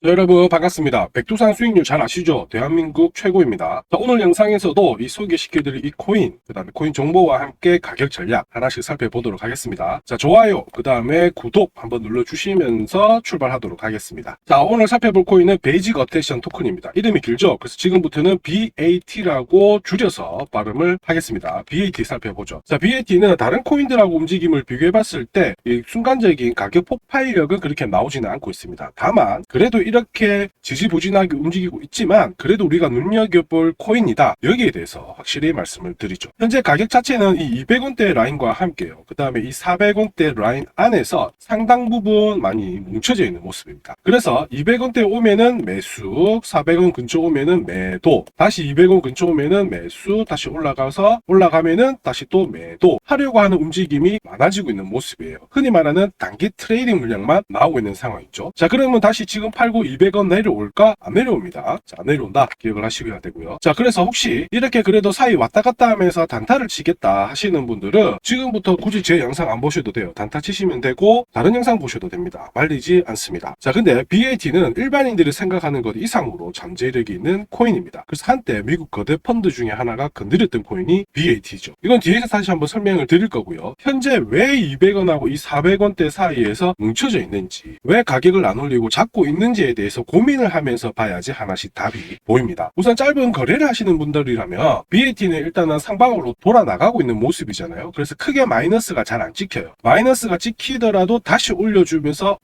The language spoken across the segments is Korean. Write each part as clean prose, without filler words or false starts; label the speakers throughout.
Speaker 1: 여러분 반갑습니다. 백두산 수익률 잘 아시죠? 대한민국 최고입니다. 자, 오늘 영상에서도 이 소개시켜드릴 이 코인, 그 다음에 코인 정보와 함께 가격 전략 하나씩 살펴보도록 하겠습니다. 자, 좋아요, 그 다음에 구독 한번 눌러주시면서 출발하도록 하겠습니다. 자, 오늘 살펴볼 코인은 베이직 어테션 토큰입니다. 이름이 길죠? 그래서 지금부터는 BAT라고 줄여서 발음을 하겠습니다. BAT 살펴보죠. 자, BAT는 다른 코인들하고 움직임을 비교해봤을 때 이 순간적인 가격 폭발력은 그렇게 나오지는 않고 있습니다. 다만 그래도 이렇게 지지부진하게 움직이고 있지만 그래도 우리가 눈여겨볼 코인이다. 여기에 대해서 확실히 말씀을 드리죠. 현재 가격 자체는 이 200원대 라인과 함께요. 그 다음에 이 400원대 라인 안에서 상당 부분 많이 뭉쳐져 있는 모습입니다. 그래서 200원대 오면은 매수, 400원 근처 오면은 매도, 다시 200원 근처 오면은 매수, 다시 올라가면은 다시 또 매도 하려고 하는 움직임이 많아지고 있는 모습이에요. 흔히 말하는 단기 트레이딩 물량만 나오고 있는 상황이죠. 자, 그러면 다시 지금 팔고 200원 내려올까? 안 내려옵니다. 자, 안 내려온다. 기억을 하시셔야 되고요. 자, 그래서 혹시 이렇게 그래도 사이 왔다 갔다 하면서 단타를 치겠다 하시는 분들은 지금부터 굳이 제 영상 안 보셔도 돼요. 단타 치시면 되고 다른 영상 보셔도 됩니다. 말리지 않습니다. 자, 근데 BAT는 일반인들이 생각하는 것 이상으로 잠재력이 있는 코인입니다. 그래서 한때 미국 거대 펀드 중에 하나가 건드렸던 코인이 BAT죠. 이건 뒤에서 다시 한번 설명을 드릴 거고요. 현재 왜 200원하고 이 400원대 사이에서 뭉쳐져 있는지, 왜 가격을 안 올리고 잡고 있는지에 대해서 고민을 하면서 봐야지 하나씩 답이 보입니다. 우선 짧은 거래를 하시는 분들이라면 BAT는 일단은 상방으로 돌아 나가고 있는 모습이잖아요. 그래서 크게 마이너스가 잘 안 찍혀요. 마이너스가 찍히더라도 다시 올려주면서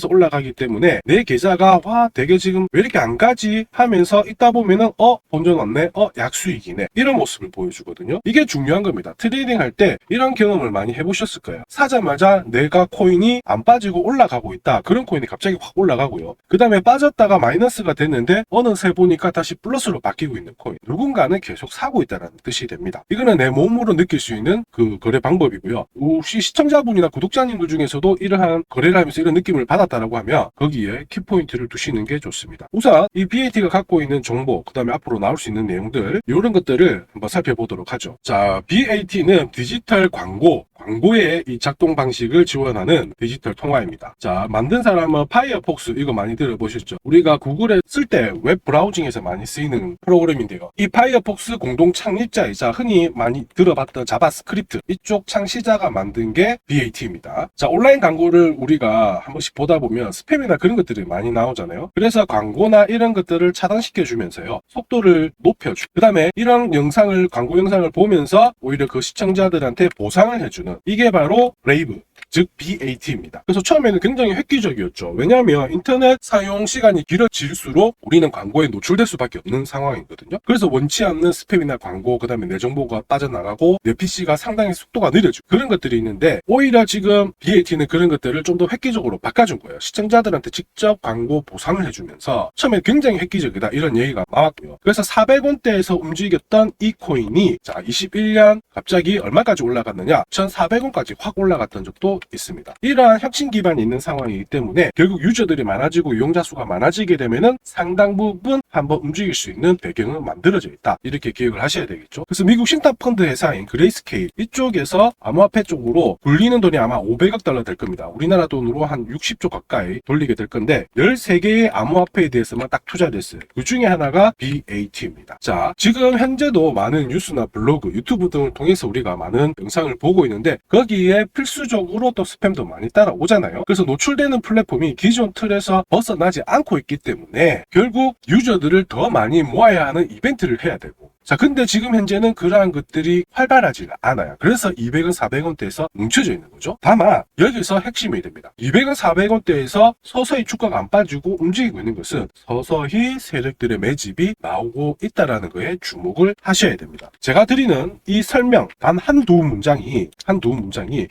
Speaker 1: 올라가기 때문에 내 계좌가 와 되게 지금 왜 이렇게 안 가지 하면서 있다 보면은 본전 왔네, 약수익이네, 이런 모습을 보여주거든요. 이게 중요한 겁니다. 트레이딩 할 때 이런 경험을 많이 해보셨을 거예요. 사자마자 내가 코인이 안 빠지고 올라가고 있다. 그런 코인이 갑자기 확 올라가고요. 그 다음에 빠졌다가 마이너스가 됐는데 어느새 보니까 다시 플러스로 바뀌고 있는 코인. 누군가는 계속 사고 있다는 뜻이 됩니다. 이거는 내 몸으로 느낄 수 있는 그 거래 방법이고요. 혹시 시청자분이나 구독자님들 중에서도 이러한 거래를 하면서 이런 느낌을 받았다라고 하면 거기에 키포인트를 두시는 게 좋습니다. 우선 이 BAT가 갖고 있는 정보, 그 다음에 앞으로 나올 수 있는 내용들, 이런 것들을 한번 살펴보도록 하죠. 자, BAT는 디지털 광고의 이 작동 방식을 지원하는 디지털 통화입니다. 자, 만든 사람은 파이어폭스, 이거 많이 들어보셨죠? 우리가 구글에 쓸 때 웹 브라우징에서 많이 쓰이는 프로그램인데요. 이 파이어폭스 공동 창립자이자 흔히 많이 들어봤던 자바스크립트, 이쪽 창시자가 만든 게 BAT입니다. 자, 온라인 광고를 우리가 한 번씩 보다 보면 스팸이나 그런 것들이 많이 나오잖아요. 그래서 광고나 이런 것들을 차단시켜 주면서요, 속도를 높여주고, 그 다음에 이런 광고 영상을 보면서 오히려 그 시청자들한테 보상을 해주는, 이게 바로 레이브, 즉 BAT입니다. 그래서 처음에는 굉장히 획기적이었죠. 왜냐하면 인터넷 사용 시간이 길어질수록 우리는 광고에 노출될 수밖에 없는 상황이거든요. 그래서 원치 않는 스팸이나 광고, 그 다음에 내 정보가 빠져나가고 내 PC가 상당히 속도가 느려지고 그런 것들이 있는데, 오히려 지금 BAT는 그런 것들을 좀 더 획기적으로 바꿔준 거예요. 시청자들한테 직접 광고 보상을 해주면서 처음에 굉장히 획기적이다 이런 얘기가 나왔고요. 그래서 400원대에서 움직였던 이 코인이 자 21년 갑자기 얼마까지 올라갔느냐, 1,400원까지 확 올라갔던 적도 있습니다. 이러한 혁신 기반이 있는 상황이기 때문에 결국 유저들이 많아지고 이용자 수가 많아지게 되면은 상당 부분 한번 움직일 수 있는 배경은 만들어져 있다, 이렇게 기억을 하셔야 되겠죠. 그래서 미국 신탁 펀드 회사인 그레이스케일, 이쪽에서 암호화폐 쪽으로 굴리는 돈이 아마 500억 달러 될 겁니다. 우리나라 돈으로 한 60조 가까이 돌리게 될 건데 13개의 암호화폐에 대해서만 딱 투자됐어요. 그 중에 하나가 BAT입니다. 자, 지금 현재도 많은 뉴스나 블로그, 유튜브 등을 통해서 우리가 많은 영상을 보고 있는데 거기에 필수적으로 또 스팸도 많이 따라오잖아요. 그래서 노출되는 플랫폼이 기존 틀에서 벗어나지 않고 있기 때문에 결국 유저들을 더 많이 모아야 하는 이벤트를 해야 되고, 자, 근데 지금 현재는 그러한 것들이 활발하지가 않아요. 그래서 200원, 400원대에서 뭉쳐져 있는 거죠. 다만 여기서 핵심이 됩니다. 200원, 400원대에서 서서히 주가가 안 빠지고 움직이고 있는 것은 서서히 세력들의 매집이 나오고 있다는 거에 주목을 하셔야 됩니다. 제가 드리는 이 설명 단 한두 문장이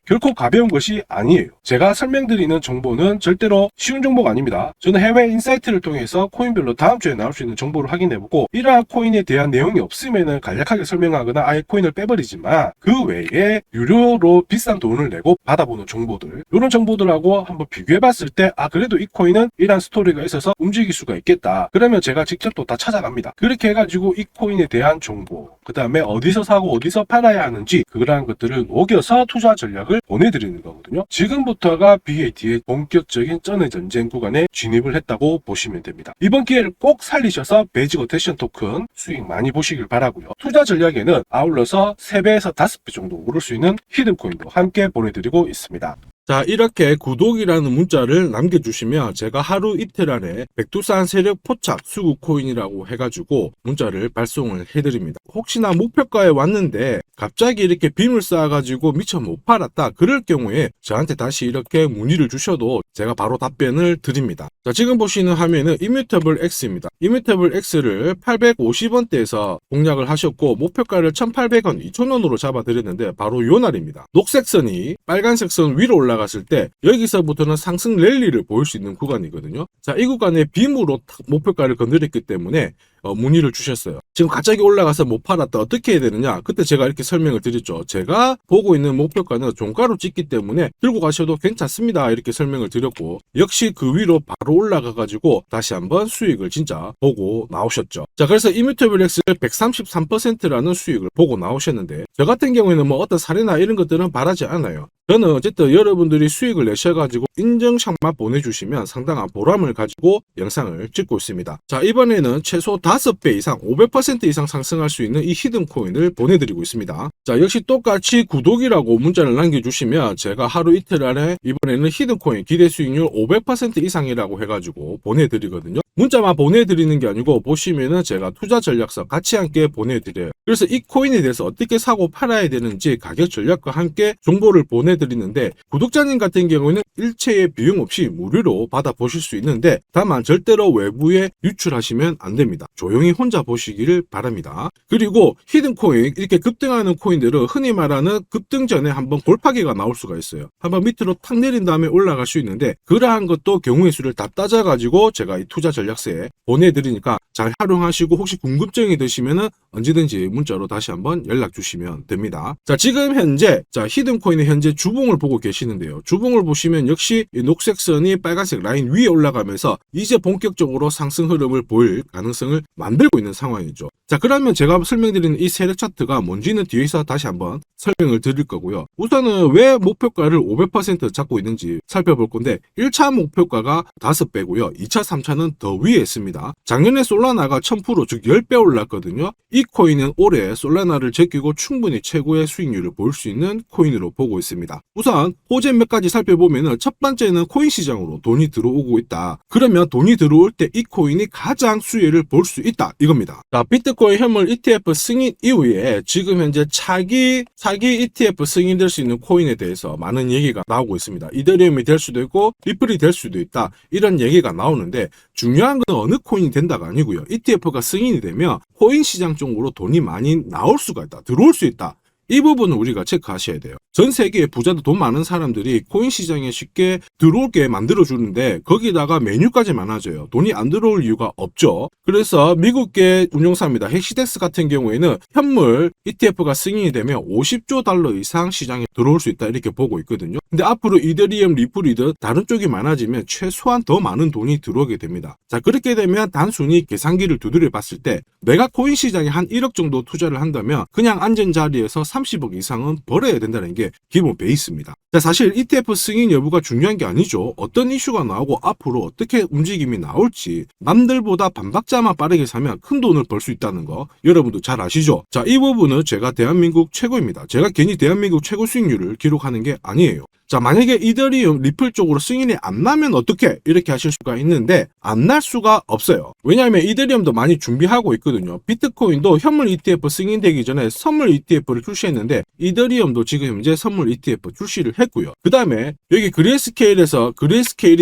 Speaker 1: 결코 가벼운 것이 아니에요. 제가 설명드리는 정보는 절대로 쉬운 정보가 아닙니다. 저는 해외 인사이트를 통해서 코인별로 다음 주에 나올 수 있는 정보를 확인해보고 이러한 코인에 대한 내용이 없어요. 없으면은 간략하게 설명하거나 아예 코인을 빼버리지만 그 외에 유료로 비싼 돈을 내고 받아보는 정보들, 이런 정보들하고 한번 비교해봤을 때 그래도 이 코인은 이런 스토리가 있어서 움직일 수가 있겠다. 그러면 제가 직접 또 다 찾아갑니다. 그렇게 해가지고 이 코인에 대한 정보, 그 다음에 어디서 사고 어디서 팔아야 하는지 그러한 것들을 녹여서 투자 전략을 보내드리는 거거든요. 지금부터가 BAT의 본격적인 쩐의 전쟁 구간에 진입을 했다고 보시면 됩니다. 이번 기회를 꼭 살리셔서 베이직 어택션 토큰 수익 많이 보시길 바라고요. 투자 전략에는 아울러서 3배에서 5배 정도 오를 수 있는 히든코인도 함께 보내드리고 있습니다.
Speaker 2: 자, 이렇게 구독이라는 문자를 남겨주시면 제가 하루 이틀 안에 백두산 세력 포착 수급 코인이라고 해가지고 문자를 발송을 해드립니다. 혹시나 목표가에 왔는데 갑자기 이렇게 빔을 쌓아가지고 미처 못 팔았다, 그럴 경우에 저한테 다시 이렇게 문의를 주셔도 제가 바로 답변을 드립니다. 자, 지금 보시는 화면은 이뮤터블 X입니다. 이뮤터블 X를 850원대에서 공략을 하셨고 목표가를 1,800원, 2,000원으로 잡아드렸는데 바로 요 날입니다. 녹색 선이 빨간색 선 위로 올라갔을 때 여기서부터는 상승 랠리를 보일 수 있는 구간이거든요. 자, 이 구간에 빔으로 목표가를 건드렸기 때문에 문의를 주셨어요. 지금 갑자기 올라가서 못 팔았다, 어떻게 해야 되느냐? 그때 제가 이렇게 설명을 드렸죠. 제가 보고 있는 목표가는 종가로 찍기 때문에 들고 가셔도 괜찮습니다, 이렇게 설명을 드렸고, 역시 그 위로 바로 올라가 가지고 다시 한번 수익을 진짜 보고 나오셨죠. 자, 그래서 이뮤터블 X를 133%라는 수익을 보고 나오셨는데, 저 같은 경우에는 뭐 어떤 사례나 이런 것들은 바라지 않아요. 저는 어쨌든 여러분들이 수익을 내셔가지고 인증샷만 보내주시면 상당한 보람을 가지고 영상을 찍고 있습니다. 자, 이번에는 최소 5배 이상 500% 이상 상승할 수 있는 이 히든코인을 보내드리고 있습니다. 자, 역시 똑같이 구독이라고 문자를 남겨주시면 제가 하루 이틀 안에 이번에는 히든코인 기대 수익률 500% 이상이라고 해가지고 보내드리거든요. 문자만 보내드리는 게 아니고 보시면은 제가 투자 전략서 같이 함께 보내드려요. 그래서 이 코인에 대해서 어떻게 사고 팔아야 되는지 가격 전략과 함께 정보를 보내드리는데, 구독자님 같은 경우에는 일체의 비용 없이 무료로 받아보실 수 있는데 다만 절대로 외부에 유출하시면 안 됩니다. 조용히 혼자 보시기를 바랍니다. 그리고 히든코인, 이렇게 급등하는 코인들은 흔히 말하는 급등 전에 한번 골파기가 나올 수가 있어요. 한번 밑으로 탁 내린 다음에 올라갈 수 있는데, 그러한 것도 경우의 수를 다 따져가지고 제가 이 투자 전략서에 보내드리니까 잘 활용하시고, 혹시 궁금증이 드시면은 언제든지 문자로 다시 한번 연락 주시면 됩니다. 자, 지금 현재 히든코인의 현재 주봉을 보고 계시는데요. 주봉을 보시면 역시 이 녹색 선이 빨간색 라인 위에 올라가면서 이제 본격적으로 상승 흐름을 보일 가능성을 만들고 있는 상황이죠. 자, 그러면 제가 설명드리는 이 세력 차트가 뭔지는 뒤에서 다시 한번 설명을 드릴 거고요. 우선은 왜 목표가를 500% 잡고 있는지 살펴볼 건데, 1차 목표가가 5배고요. 2차, 3차는 더 위에 있습니다. 작년에 솔라나가 1000%, 즉 10배 올랐거든요. 이 코인은 올해 솔라나를 제끼고 충분히 최고의 수익률을 볼 수 있는 코인으로 보고 있습니다. 우선 호재 몇 가지 살펴보면은, 첫 번째는 코인 시장으로 돈이 들어오고 있다. 그러면 돈이 들어올 때 이 코인이 가장 수혜를 볼 수 있다, 이겁니다. 자, 비트코인 현물 ETF 승인 이후에 지금 현재 차기 ETF 승인될 수 있는 코인에 대해서 많은 얘기가 나오고 있습니다. 이더리움이 될 수도 있고 리플이 될 수도 있다, 이런 얘기가 나오는데, 중요한 건 어느 코인이 된다가 아니고요. ETF가 승인이 되면 코인 시장 쪽으로 돈이 많이 나올 수가 있다, 들어올 수 있다, 이 부분을 우리가 체크하셔야 돼요. 전 세계의 부자들, 돈 많은 사람들이 코인 시장에 쉽게 들어올게 만들어주는데 거기다가 메뉴까지 많아져요. 돈이 안 들어올 이유가 없죠. 그래서 미국계 운용사입니다. 헥시덱스 같은 경우에는 현물 ETF가 승인이 되면 50조 달러 이상 시장에 들어올 수 있다, 이렇게 보고 있거든요. 근데 앞으로 이더리움, 리플이든 다른 쪽이 많아지면 최소한 더 많은 돈이 들어오게 됩니다. 자, 그렇게 되면 단순히 계산기를 두드려 봤을 때 내가 코인 시장에 한 1억 정도 투자를 한다면 그냥 앉은 자리에서 30억 이상은 벌어야 된다는 게 기본 베이스입니다. 자, 사실 ETF 승인 여부가 중요한 게 아니죠. 어떤 이슈가 나오고 앞으로 어떻게 움직임이 나올지, 남들보다 반박자만 빠르게 사면 큰 돈을 벌 수 있다는 거 여러분도 잘 아시죠? 자, 이 부분은 제가 대한민국 최고입니다. 제가 괜히 대한민국 최고 수익률을 기록하는 게 아니에요. 자, 만약에 이더리움, 리플 쪽으로 승인이 안 나면 어떻게, 이렇게 하실 수가 있는데 안 날 수가 없어요. 왜냐하면 이더리움도 많이 준비하고 있거든요. 비트코인도 현물 ETF 승인되기 전에 선물 ETF를 출시했는데 이더리움도 지금 현재 선물 ETF 출시를 했고요. 그 다음에 여기 그레이스케일이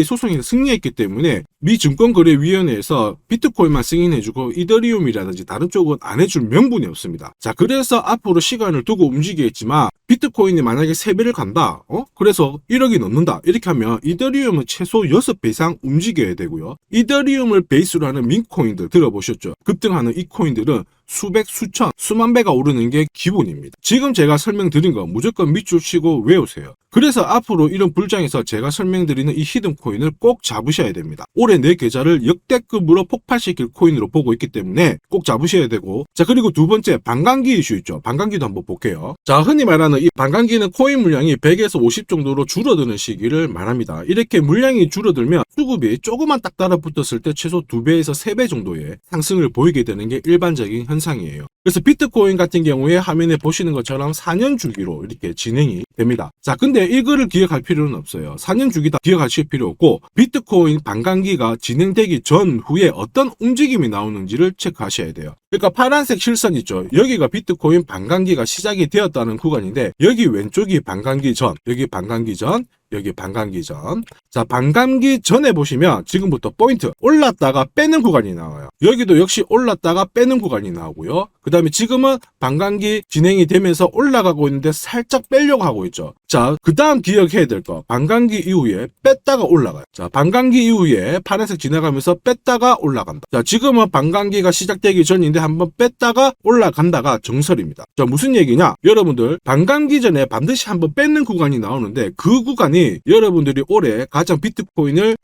Speaker 2: 소송에서 승리했기 때문에 미 증권거래위원회에서 비트코인만 승인해주고 이더리움이라든지 다른 쪽은 안 해줄 명분이 없습니다. 자, 그래서 앞으로 시간을 두고 움직이겠지만 비트코인이 만약에 3배를 간다, 그래서 1억이 넘는다, 이렇게 하면 이더리움은 최소 6배 이상 움직여야 되고요. 이더리움을 베이스로 하는 민코인들 들어보셨죠? 급등하는 이 코인들은 수백, 수천, 수만 배가 오르는 게 기본입니다. 지금 제가 설명드린 거 무조건 밑줄 치고 외우세요. 그래서 앞으로 이런 불장에서 제가 설명드리는 이 히든 코인을 꼭 잡으셔야 됩니다. 올해 내 계좌를 역대급으로 폭발시킬 코인으로 보고 있기 때문에 꼭 잡으셔야 되고, 자, 그리고 두 번째 반감기 이슈 있죠. 반감기도 한번 볼게요. 자, 흔히 말하는 이 반감기는 코인 물량이 100에서 50 정도로 줄어드는 시기를 말합니다. 이렇게 물량이 줄어들면 수급이 조금만 딱 달라붙었을 때 최소 2배에서 3배 정도의 상승을 보이게 되는 게 일반적인 현상이에요. 그래서 비트코인 같은 경우에 화면에 보시는 것처럼 4년 주기로 이렇게 진행이 됩니다. 자, 근데 이거를 기억할 필요는 없어요. 4년 주기 다 기억하실 필요 없고, 비트코인 반감기가 진행되기 전후에 어떤 움직임이 나오는지를 체크하셔야 돼요. 그러니까 파란색 실선 있죠. 여기가 비트코인 반감기가 시작이 되었다는 구간인데, 여기 왼쪽이 반감기 전, 여기 반감기 전, 여기 반감기 전. 자, 반감기 전에 보시면 지금부터 포인트 올랐다가 빼는 구간이 나와요. 여기도 역시 올랐다가 빼는 구간이 나오고요. 그 다음에 지금은 반감기 진행이 되면서 올라가고 있는데 살짝 빼려고 하고 있죠. 자, 그 다음 기억해야 될 거, 반감기 이후에 뺐다가 올라가요. 자, 반감기 이후에 파란색 지나가면서 뺐다가 올라간다. 자, 지금은 반감기가 시작되기 전인데 한번 뺐다가 올라간다가 정설입니다. 자, 무슨 얘기냐? 여러분들 반감기 전에 반드시 한번 뺏는 구간이 나오는데, 그 구간이 여러분들이 올해 가장 비트코인을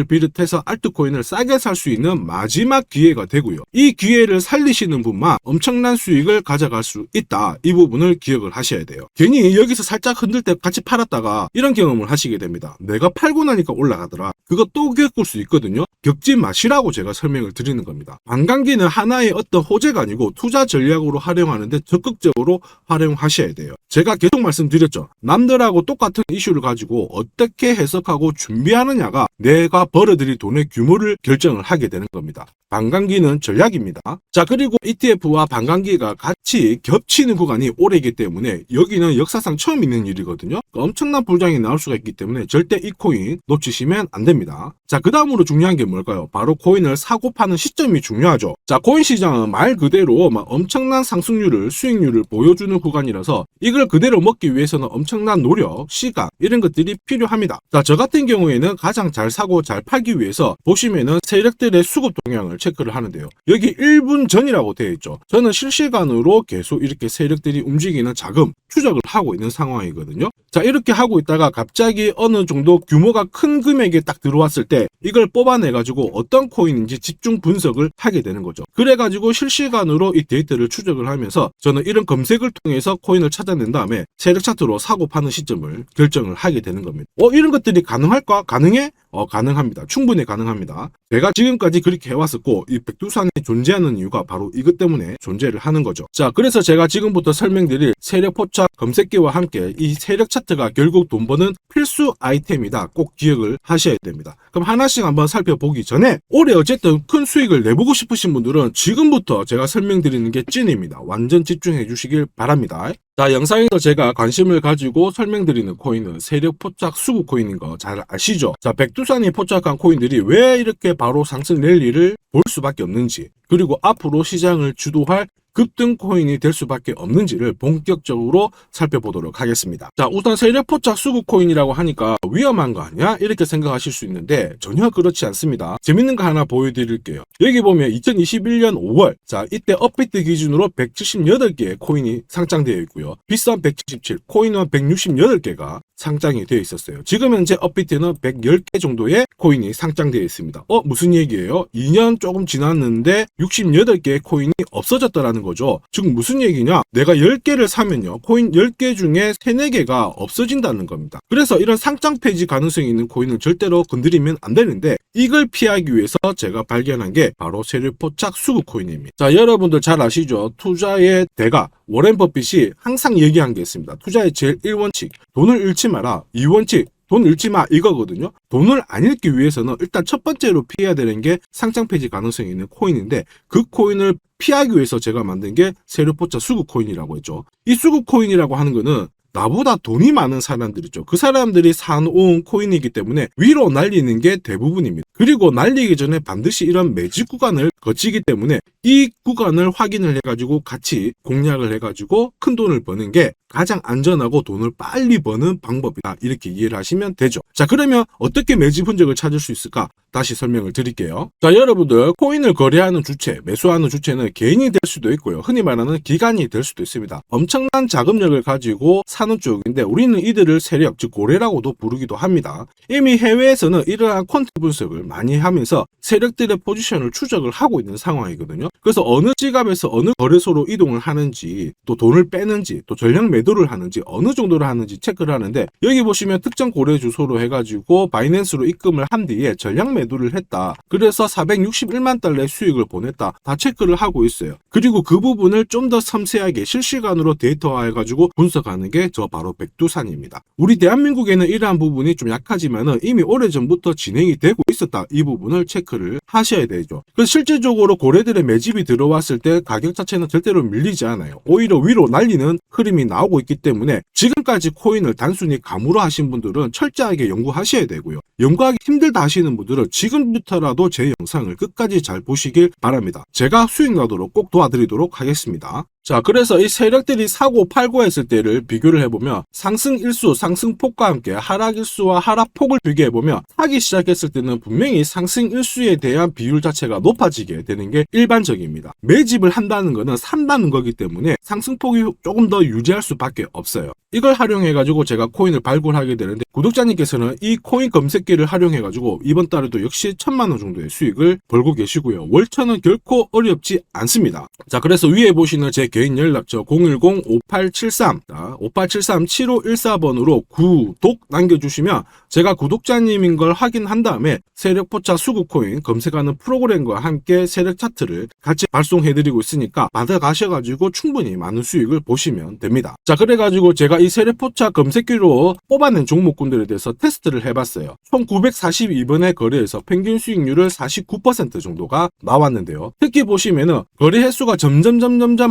Speaker 2: 비롯해서 알트코인을 싸게 살 수 있는 마지막 기회가 되고요. 이 기회를 살리시는 분만 엄청난 수익을 가져갈 수 있다. 이 부분을 기억을 하셔야 돼요. 괜히 여기서 살짝 흔들 때 같이 팔았다가 이런 경험을 하시게 됩니다. 내가 팔고 나니까 올라가더라. 그거 또 겪을 수 있거든요. 겪지 마시라고 제가 설명을 드리는 겁니다. 반감기는 하나의 어떤 호재가 아니고 투자 전략으로 활용하는데 적극적으로 활용하셔야 돼요. 제가 계속 말씀드렸죠. 남들하고 똑같은 이슈를 가지고 어떻게 해석하고 준비하느냐가 내가 벌어들일 돈의 규모를 결정을 하게 되는 겁니다. 반감기는 전략입니다. 자, 그리고 ETF와 반감기가 같이 겹치는 구간이 올해이기 때문에 여기는 역사상 처음 있는 일이거든요. 엄청난 불장이 나올 수가 있기 때문에 절대 이 코인 놓치시면 안 됩니다. 자, 그 다음으로 중요한 게 뭘까요? 바로 코인을 사고 파는 시점이 중요하죠. 자, 코인 시장은 말 그대로 엄청난 상승률을, 수익률을 보여주는 구간이라서 이걸 그대로 먹기 위해서는 엄청난 노력, 시간 이런 것들이 필요합니다. 자, 저 같은 경우에는 가장 잘 사고 잘 팔기 위해서 보시면은 세력들의 수급 동향을 체크를 하는데요. 여기 1분 전이라고 되어 있죠. 저는 실시간으로 계속 이렇게 세력들이 움직이는 자금 추적을 하고 있는 상황이거든요. 자, 이렇게 하고 있다가 갑자기 어느 정도 규모가 큰 금액이 딱 들어왔을 때 이걸 뽑아내가지고 어떤 코인인지 집중 분석을 하게 되는 거죠. 그래가지고 실시간으로 이 데이터를 추적을 하면서 저는 이런 검색을 통해서 코인을 찾아낸 다음에 세력 차트로 사고 파는 시점을 결정을 하게 되는 겁니다. 이런 것들이 가능할까? 가능해? 가능합니다. 충분히 가능합니다. 제가 지금까지 그렇게 해왔었고, 이 백두산이 존재하는 이유가 바로 이것 때문에 존재를 하는 거죠. 자, 그래서 제가 지금부터 설명드릴 세력 포착 검색기와 함께 이 세력 차트가 결국 돈 버는 필수 아이템이다. 꼭 기억을 하셔야 됩니다. 그럼 하나씩 한번 살펴보기 전에 올해 어쨌든 큰 수익을 내보고 싶으신 분들은 지금부터 제가 설명드리는 게 찐입니다. 완전 집중해 주시길 바랍니다. 자, 영상에서 제가 관심을 가지고 설명드리는 코인은 세력 포착 수급 코인인 거 잘 아시죠? 자, 백두산이 포착한 코인들이 왜 이렇게 바로 상승 랠리를 볼 수밖에 없는지, 그리고 앞으로 시장을 주도할 급등 코인이 될 수밖에 없는지를 본격적으로 살펴보도록 하겠습니다. 자, 우선 세력 포착 수급 코인이라고 하니까 위험한 거 아니야? 이렇게 생각하실 수 있는데 전혀 그렇지 않습니다. 재밌는 거 하나 보여드릴게요. 여기 보면 2021년 5월, 자, 이때 업비트 기준으로 178개의 코인이 상장되어 있고요. 빗썸 177, 코인원 168개가 상장이 되어 있었어요. 지금 현재 업비트는 110개 정도의 코인이 상장되어 있습니다. 무슨 얘기예요? 2년 조금 지났는데 68개의 코인이 없어졌다라는 거죠. 즉 무슨 얘기냐? 내가 10개를 사면요, 코인 10개 중에 3, 4개가 없어진다는 겁니다. 그래서 이런 상장 폐지 가능성이 있는 코인은 절대로 건드리면 안 되는데, 이걸 피하기 위해서 제가 발견한 게 바로 세력 포착 수급 코인입니다. 자, 여러분들 잘 아시죠? 투자의 대가 워렌 버핏이 항상 얘기한 게 있습니다. 투자의 제일 1원칙, 돈을 잃지 마라. 2원칙, 돈 잃지 마, 이거거든요. 돈을 안 잃기 위해서는 일단 첫 번째로 피해야 되는 게 상장 폐지 가능성이 있는 코인인데, 그 코인을 피하기 위해서 제가 만든 게 세력 포착 수급 코인이라고 했죠. 이 수급 코인이라고 하는 거는 나보다 돈이 많은 사람들이죠. 그 사람들이 사놓은 코인이기 때문에 위로 날리는 게 대부분입니다. 그리고 날리기 전에 반드시 이런 매집 구간을 거치기 때문에 이 구간을 확인을 해가지고 같이 공략을 해가지고 큰 돈을 버는 게 가장 안전하고 돈을 빨리 버는 방법이다. 이렇게 이해를 하시면 되죠. 자, 그러면 어떻게 매집 흔적을 찾을 수 있을까? 다시 설명을 드릴게요. 자, 여러분들 코인을 거래하는 주체, 매수하는 주체는 개인이 될 수도 있고요. 흔히 말하는 기관이 될 수도 있습니다. 엄청난 자금력을 가지고 사는 쪽인데 우리는 이들을 세력, 즉 고래라고도 부르기도 합니다. 이미 해외에서는 이러한 퀀트 분석을 많이 하면서 세력들의 포지션을 추적을 하고 있는 상황이거든요. 그래서 어느 지갑에서 어느 거래소로 이동을 하는지, 또 돈을 빼는지, 또 전량 매도를 하는지, 어느 정도를 하는지 체크를 하는데, 여기 보시면 특정 거래 주소로 해가지고 바이낸스로 입금을 한 뒤에 전량 매도를 했다. 그래서 461만 달러의 수익을 보냈다. 다 체크를 하고 있어요. 그리고 그 부분을 좀 더 섬세하게 실시간으로 데이터화해가지고 분석하는 게 저 바로 백두산입니다. 우리 대한민국에는 이러한 부분이 좀 약하지만은 이미 오래전부터 진행이 되고 있었다. 이 부분을 체크를 하셔야 되죠. 그래서 실질적으로 고래들의 매집이 들어왔을 때 가격 자체는 절대로 밀리지 않아요. 오히려 위로 날리는 흐름이 나오고 있기 때문에 지금까지 코인을 단순히 감으로 하신 분들은 철저하게 연구하셔야 되고요. 연구하기 힘들다 하시는 분들은 지금부터라도 제 영상을 끝까지 잘 보시길 바랍니다. 제가 수익 나도록 꼭 도와드리도록 하겠습니다. 자, 그래서 이 세력들이 사고 팔고 했을 때를 비교를 해보면 상승 일수, 상승폭과 함께 하락 일수와 하락폭을 비교해보면 사기 시작했을 때는 분명히 상승 일수에 대한 비율 자체가 높아지게 되는 게 일반적입니다. 매집을 한다는 거는 산다는 거기 때문에 상승폭이 조금 더 유지할 수밖에 없어요. 이걸 활용해가지고 제가 코인을 발굴하게 되는데 구독자님께서는 이 코인 검색기를 활용해가지고 이번 달에도 역시 1000만원 정도의 수익을 벌고 계시고요. 월천은 결코 어렵지 않습니다. 자, 그래서 위에 보시는 제 개인 연락처 010-5873-7514번으로 구독 남겨주시면 제가 구독자님인 걸 확인한 다음에 세력포차 수급코인 검색하는 프로그램과 함께 세력 차트를 같이 발송해드리고 있으니까 받아가셔가지고 충분히 많은 수익을 보시면 됩니다. 자, 그래가지고 제가 이 세력포차 검색기로 뽑아낸 종목군들에 대해서 테스트를 해봤어요. 총 942번의 거래에서 평균 수익률을 49% 정도가 나왔는데요. 특히 보시면은 거래 횟수가 점점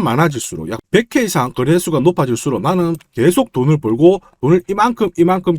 Speaker 2: 많아질수록 약 100회 이상 거래 횟수가 높아질수록 나는 계속 돈을 벌고 돈을 이만큼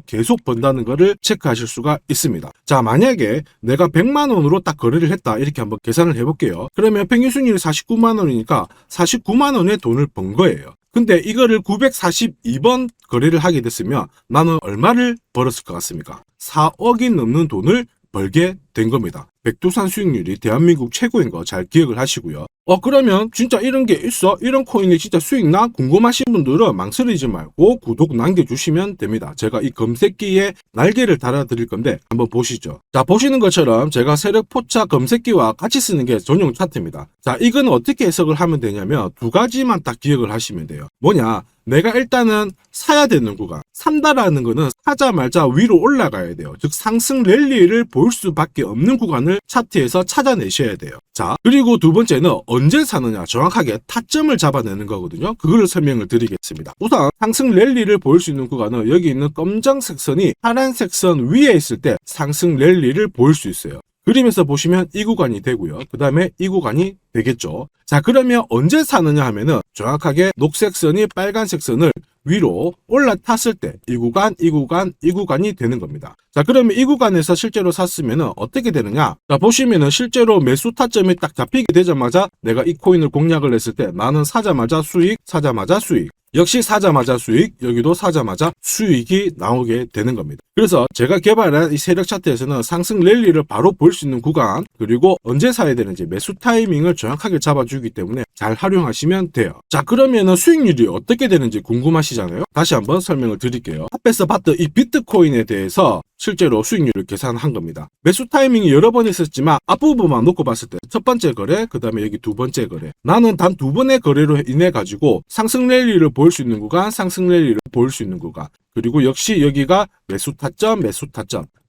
Speaker 2: 계속 번다는 거를 체크하실 수가 있습니다. 자, 만약에 내가 100만원으로 딱 거래를 했다. 이렇게 한번 계산을 해볼게요. 그러면 평균 수익률이 49만원이니까 49만원의 돈을 번 거예요. 근데 이거를 942번 거래를 하게 됐으면 나는 얼마를 벌었을 것 같습니까? 4억이 넘는 돈을 벌게 된 겁니다. 백두산 수익률이 대한민국 최고인 거 잘 기억을 하시고요. 그러면 진짜 이런 게 있어? 이런 코인이 진짜 수익 나? 궁금하신 분들은 망설이지 말고 구독 남겨주시면 됩니다. 제가 이 검색기에 날개를 달아드릴 건데 한번 보시죠. 자, 보시는 것처럼 제가 세력 포차 검색기와 같이 쓰는 게 전용 차트입니다. 자, 이건 어떻게 해석을 하면 되냐면 두 가지만 딱 기억을 하시면 돼요. 뭐냐? 내가 일단은 사야 되는 구간, 산다라는 거는 사자마자 위로 올라가야 돼요. 즉 상승 랠리를 볼 수밖에 없는 구간을 차트에서 찾아내셔야 돼요. 자, 그리고 두 번째는 언제 사느냐, 정확하게 타점을 잡아내는 거거든요. 그걸 설명을 드리겠습니다. 우선 상승 랠리를 볼 수 있는 구간은 여기 있는 검정색 선이 파란색 선 위에 있을 때 상승 랠리를 볼 수 있어요. 그림에서 보시면 이 구간이 되고요. 그 다음에 이 구간이 되겠죠. 자, 그러면 언제 사느냐 하면은 정확하게 녹색 선이 빨간색 선을 위로 올라탔을 때 이 구간이 되는 겁니다. 자, 그러면 이 구간에서 실제로 샀으면은 어떻게 되느냐? 자, 보시면은 실제로 매수 타점이 딱 잡히게 되자마자 내가 이 코인을 공략을 했을 때 나는 사자마자 수익, 역시 사자마자 수익, 여기도 사자마자 수익이 나오게 되는 겁니다. 그래서 제가 개발한 이 세력 차트에서는 상승 랠리를 바로 볼 수 있는 구간, 그리고 언제 사야 되는지 매수 타이밍을 정확하게 잡아주기 때문에 잘 활용하시면 돼요. 자, 그러면은 수익률이 어떻게 되는지 궁금하시잖아요. 다시 한번 설명을 드릴게요. 앞에서 봤던 이 비트코인에 대해서 실제로 수익률을 계산한 겁니다. 매수 타이밍이 여러 번 있었지만 앞부분만 놓고 봤을 때 첫 번째 거래, 그 다음에 여기 두 번째 거래, 나는 단 두 번의 거래로 인해 가지고 상승 랠리를 볼 수 있는 구간, 상승 랠리를 볼 수 있는 구간, 그리고 역시 여기가 매수 타점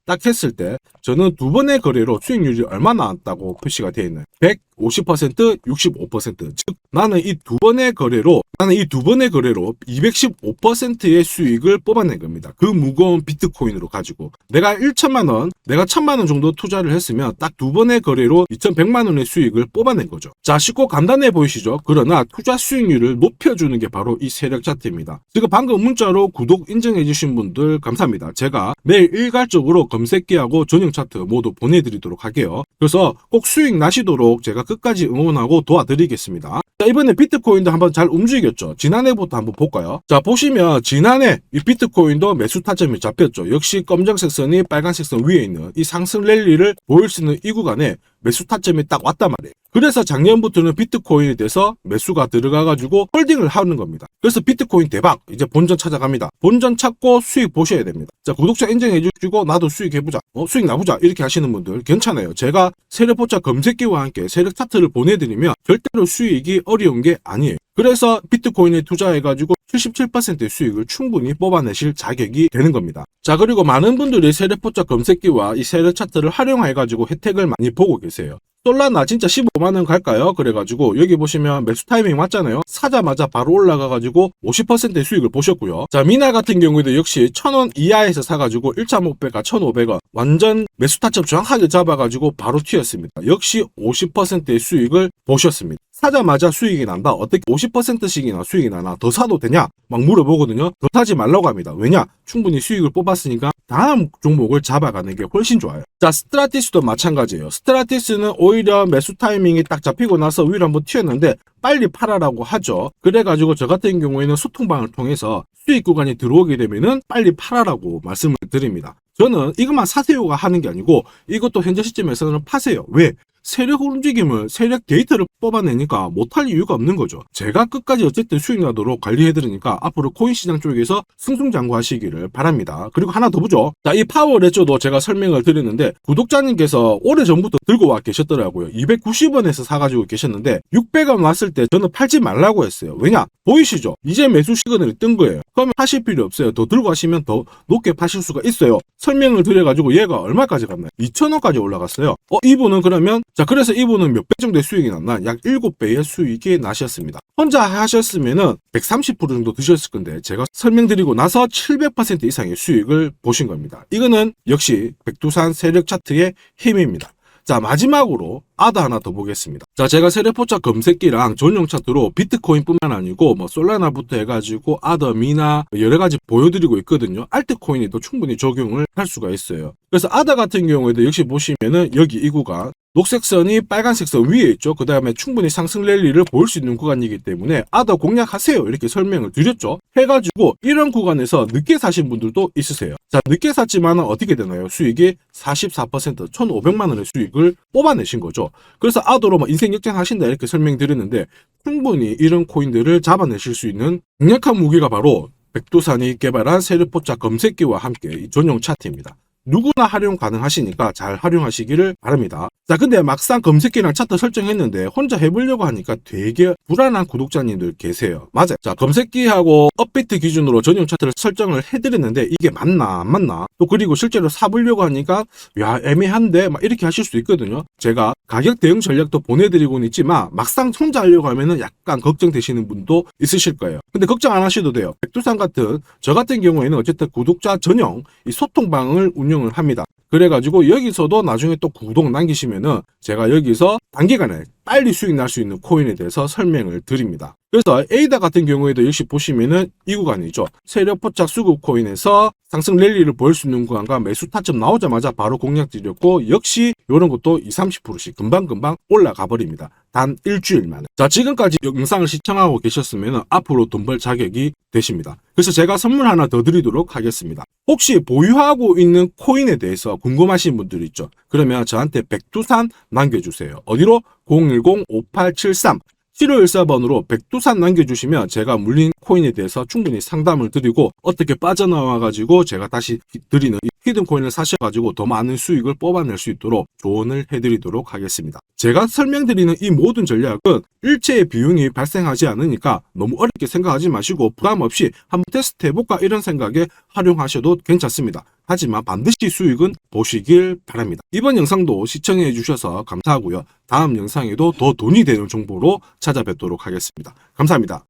Speaker 2: 딱 했을 때 저는 두 번의 거래로 수익률이 얼마 나왔다고 표시가 되어 있나요? 150%, 65%, 즉 나는 이 두 번의 거래로 215%의 수익을 뽑아낸 겁니다. 그 무거운 비트코인으로 가지고 내가 1천만 원, 내가 1,000만 원 정도 투자를 했으면 딱 두 번의 거래로 2,100만 원의 수익을 뽑아낸 거죠. 자, 쉽고 간단해 보이시죠? 그러나 투자 수익률을 높여주는 게 바로 이 세력 차트입니다. 지금 방금 문자로 구독 인정해 주신 분들 감사합니다. 제가 매일 일괄적으로 검색기하고 전용 차트 모두 보내드리도록 할게요. 그래서 꼭 수익 나시도록 제가 끝까지 응원하고 도와드리겠습니다. 자, 이번에 비트코인도 한번 잘 움직였죠. 지난해부터 한번 볼까요? 자, 보시면 지난해 이 비트코인도 매수 타점이 잡혔죠. 역시 검정색 선이 빨간색 선 위에 있는 이 상승 랠리를 보일 수 있는 이 구간에 매수 타점이 딱 왔단 말이에요. 그래서 작년부터는 비트코인에 대해서 매수가 들어가가지고 홀딩을 하는 겁니다. 그래서 비트코인 대박, 이제 본전 찾아갑니다. 본전 찾고 수익 보셔야 됩니다. 자, 구독자 인정해주시고 나도 수익 해보자, 수익 나보자 이렇게 하시는 분들 괜찮아요. 제가 세력 포착 검색기와 함께 세력 차트를 보내드리면 절대로 수익이 어려운 게 아니에요. 그래서 비트코인에 투자해가지고 77%의 수익을 충분히 뽑아내실 자격이 되는 겁니다. 자, 그리고 많은 분들이 세력 포착 검색기와 이 세력 차트를 활용해가지고 혜택을 많이 보고 계세요. 솔라나 진짜 15만원 갈까요? 그래가지고 여기 보시면 매수 타이밍 맞잖아요. 사자마자 바로 올라가가지고 50%의 수익을 보셨고요. 자, 미나 같은 경우에도 역시 1,000원 이하에서 사가지고 1.5배가 1,500원 완전 매수 타점 정확하게 잡아가지고 바로 튀었습니다. 역시 50%의 수익을 보셨습니다. 사자마자 수익이 난다. 어떻게 50%씩이나 수익이 나나? 더 사도 되냐? 막 물어보거든요. 더 사지 말라고 합니다. 왜냐? 충분히 수익을 뽑았으니까 다음 종목을 잡아가는 게 훨씬 좋아요. 자, 스트라티스도 마찬가지예요. 스트라티스는 오히려 매수 타이밍이 딱 잡히고 나서 위로 한번 튀었는데 빨리 팔아라고 하죠. 그래가지고 저 같은 경우에는 소통방을 통해서 수익 구간이 들어오게 되면은 빨리 팔아라고 말씀을 드립니다. 저는 이것만 사세요가 하는 게 아니고 이것도 현재 시점에서는 파세요. 왜? 세력 움직임을, 세력 데이터를 뽑아내니까 못할 이유가 없는 거죠. 제가 끝까지 어쨌든 수익 나도록 관리해드리니까 앞으로 코인 시장 쪽에서 승승장구하시기를 바랍니다. 그리고 하나 더 보죠. 자, 이 파워레저도 제가 설명을 드렸는데 구독자님께서 오래전부터 들고 와 계셨더라고요. 290원에서 사가지고 계셨는데 600원 왔을 때 저는 팔지 말라고 했어요. 왜냐? 보이시죠? 이제 매수 시그널이 뜬 거예요. 그러면 하실 필요 없어요. 더 들고 가시면 더 높게 파실 수가 있어요. 설명을 드려가지고 얘가 얼마까지 갔나요? 2,000원까지 올라갔어요. 이분은 그러면 자, 그래서 이분은 몇 배 정도의 수익이 났나? 약 7배의 수익이 나셨습니다. 혼자 하셨으면은 130% 정도 드셨을 건데 제가 설명드리고 나서 700% 이상의 수익을 보신 겁니다. 이거는 역시 백두산 세력 차트의 힘입니다. 자, 마지막으로 아더 하나 더 보겠습니다. 자, 제가 세력 포착 검색기랑 전용 차트로 비트코인뿐만 아니고 솔라나부터 해가지고 아더, 미나 여러 가지 보여드리고 있거든요. 알트코인에도 충분히 적용을 할 수가 있어요. 그래서 아더 같은 경우에도 역시 보시면은 여기 이 구간 녹색 선이 빨간색 선 위에 있죠. 그 다음에 충분히 상승 랠리를 보일 수 있는 구간이기 때문에 아더 공략하세요 이렇게 설명을 드렸죠. 해가지고 이런 구간에서 늦게 사신 분들도 있으세요. 자, 늦게 샀지만 어떻게 되나요? 수익이 44% 1,500만 원의 수익을 뽑아내신 거죠. 그래서 아더로 인생 역전하신다 이렇게 설명드렸는데 충분히 이런 코인들을 잡아내실 수 있는 강력한 무기가 바로 백두산이 개발한 세력 포착 검색기와 함께 이 전용 차트입니다. 누구나 활용 가능하시니까 잘 활용하시기를 바랍니다. 자, 근데 막상 검색기랑 차트 설정했는데 혼자 해보려고 하니까 되게 불안한 구독자님들 계세요. 맞아요. 자, 검색기하고 업비트 기준으로 전용 차트를 설정을 해드렸는데 이게 맞나 안 맞나? 또 그리고 실제로 사보려고 하니까 야, 애매한데 막 이렇게 하실 수 있거든요. 제가 가격 대응 전략도 보내드리고는 있지만 막상 혼자 하려고 하면은 약간 걱정되시는 분도 있으실 거예요. 근데 걱정 안 하셔도 돼요. 백두산 같은 저 같은 경우에는 어쨌든 구독자 전용 이 소통방을 운영을 합니다. 그래가지고 여기서도 나중에 또 구독 남기시면은 제가 여기서 단기간에 빨리 수익 날 수 있는 코인에 대해서 설명을 드립니다. 그래서 에이다 같은 경우에도 역시 보시면은 이 구간이죠. 세력 포착 수급 코인에서 상승 랠리를 보일 수 있는 구간과 매수 타점 나오자마자 바로 공략 드렸고 역시 이런 것도 20-30%씩 금방금방 올라가 버립니다. 단 일주일 만에. 자, 지금까지 영상을 시청하고 계셨으면 앞으로 돈 벌 자격이 되십니다. 그래서 제가 선물 하나 더 드리도록 하겠습니다. 혹시 보유하고 있는 코인에 대해서 궁금하신 분들 있죠? 그러면 저한테 백두산 남겨주세요. 어디로? 010-5873 7514번으로 백두산 남겨주시면 제가 물린 코인에 대해서 충분히 상담을 드리고 어떻게 빠져나와가지고 제가 다시 드리는 리퀴드 코인을 사셔가지고 더 많은 수익을 뽑아낼 수 있도록 조언을 해드리도록 하겠습니다. 제가 설명드리는 이 모든 전략은 일체의 비용이 발생하지 않으니까 너무 어렵게 생각하지 마시고 부담 없이 한번 테스트 해볼까 이런 생각에 활용하셔도 괜찮습니다. 하지만 반드시 수익은 보시길 바랍니다. 이번 영상도 시청해 주셔서 감사하고요. 다음 영상에도 더 돈이 되는 정보로 찾아뵙도록 하겠습니다. 감사합니다.